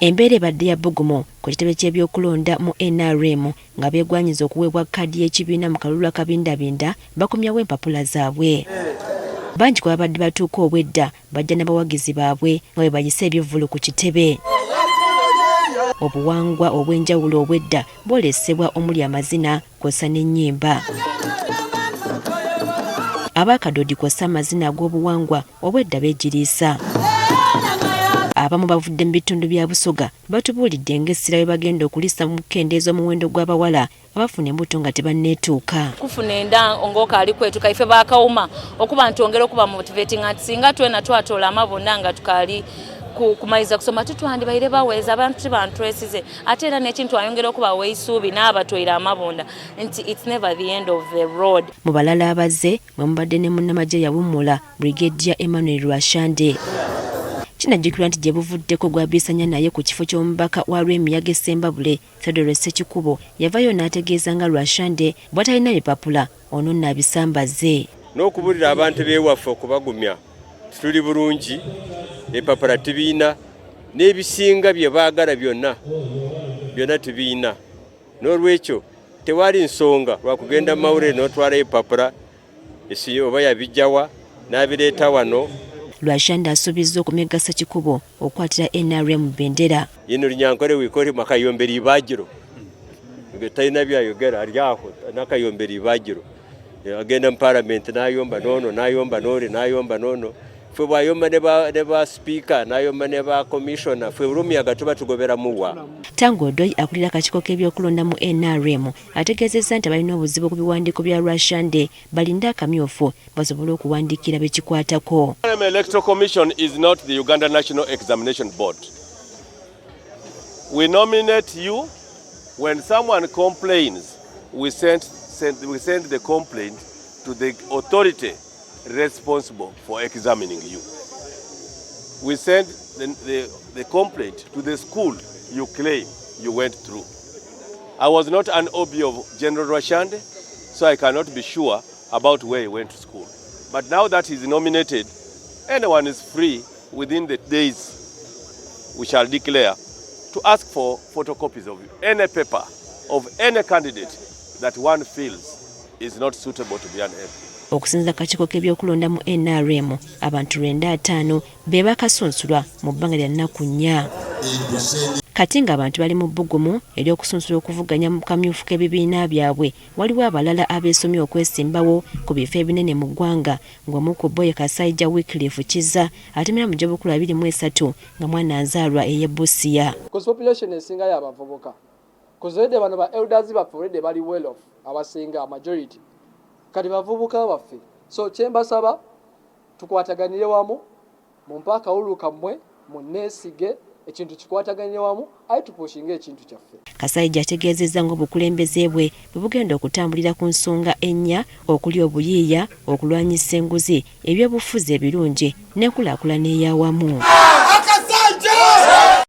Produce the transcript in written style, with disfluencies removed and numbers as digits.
Embeera ebadde ya bbugumu ku kitebe ky'ebyokulonda mu NRM nga beegwanyiza okuweebwa kkaadi y'ekibiina mu kalulu akabindabinda bakomyawo empapula zaabwe. Bangi ku babadde batuuka obwedda bajja n'abawagizi baabwe nga bwe bayisa ebyevvulu ku kitebe. Obuwangwa obw'enjawulo obwedda bwolesebwa omuli amazina kw'ossa n'ennyimba. Abakadodi kw'ossa amazina ag'obuwangwa obwedda beegiriisa. Abamu bavudde mu bitundu bya Busoga batubuulidde ng'essira bwe bagenda okulisa mu kukendeeza omuwendo gw'abawala abafuna embuto nga tebanneetuuka. Kufuna enda ng'okaali kwetuka ife baakawuma okuba ntwongera okuba motivating ati singa twena twatoola amabonna nga tukaali kumaliza kusoma tutwandibaire baweeza abantu tebantwesize ate era n'ekintu ayongera okubawa eisuubi n'abatwire amabonda nti it's never the end of the road. Mu balala abazze mwe mubadde ne munnamagye yawummula Brigadier Emmanuel Rwashande. Kinajjukirwa nti gye buvuddeko gwabisanya naye ku kifo ky'omubaka wa Rwemiyaga Ssembabule Theodore Ssekikubo yavayo n'ategeeza nga Rwashande bw'atalina bipapula ono nno abisambaze. N'okubulira abantu b'ewaffe okubagumya tuli bulungi ebipapula tubiina n'ebisinga bye baagala byonna tubiina. N'olwekyo tewali nsonga lwa kugenda mu mawulire n'otwala ebipapula esi oba yabijjawa n'abireeta wano. Rwashande asuubizza okumega Ssekikubo okwatira NRM bendera. Yino Linyankole wikore makayombe libagiro. Talina byayogera ali aho nakayombe libagiro. Agenda mu parliament n'ayomba nono n'ayomba nore n'ayomba nono. Fwe bwayomba ne ba speaker n'ayomba ne ba commissioner fwe Rwemiyaga tuba tugobera muwa. Tango Doi akulira akakiiko k'ebyokulonda mu NRM ategeezezza nti balina obuzibu ku biwandiiko bya Rwashande balinda akamyufu basobole okuwandiikira bekikwatako. The Electoral Commission is not the Uganda National Examination Board. We nominate you. When someone complains, we send the complaint to the authority responsible for examining you. We send the complaint to the school you claim you went through. I was not an OB of General Rwashande, so I cannot be sure about where he went to school. But now that he's nominated, anyone is free within the days we shall declare to ask for photocopies of any paper of any candidate that one feels is not suitable to be an MP. Okusinza akakiiko k'ebyokulonda mu NRM abantu 95 be bakasunsulwa mu bbanga lya nnaku 4. Kati ng'abantu bali mu bbugumu ery'okusunsula okuvuganya mu kamyufu k'ebibiina byabwe waliwo abalala abeesomye okwesimbawo ku bifo ebinene mu ggwanga ng'omu ku bo ye Kasayija Wycliffe Kizza atemera mu Jobukulu 23 nga mwana azaalwa ey'Ebusia. Population esinga y'abavubuka kuzedde bano ba elders baffe bali well off abasinga majority kati bavubuka baffe so kyembasaba tukwataganire wamu mu mpaka uluka mmwe mu neesige ekintu kikwataganire wamu ayi tupushinga ekintu kyaffe. Kasayija ategeezezza ng'obukulembeze bwe bugenda okutambulira ku nsonga ennya okuli obuyiiya okulwanyisa enguzi ebyobufuzi ebirungi n'enkulaakulana ey'awamu.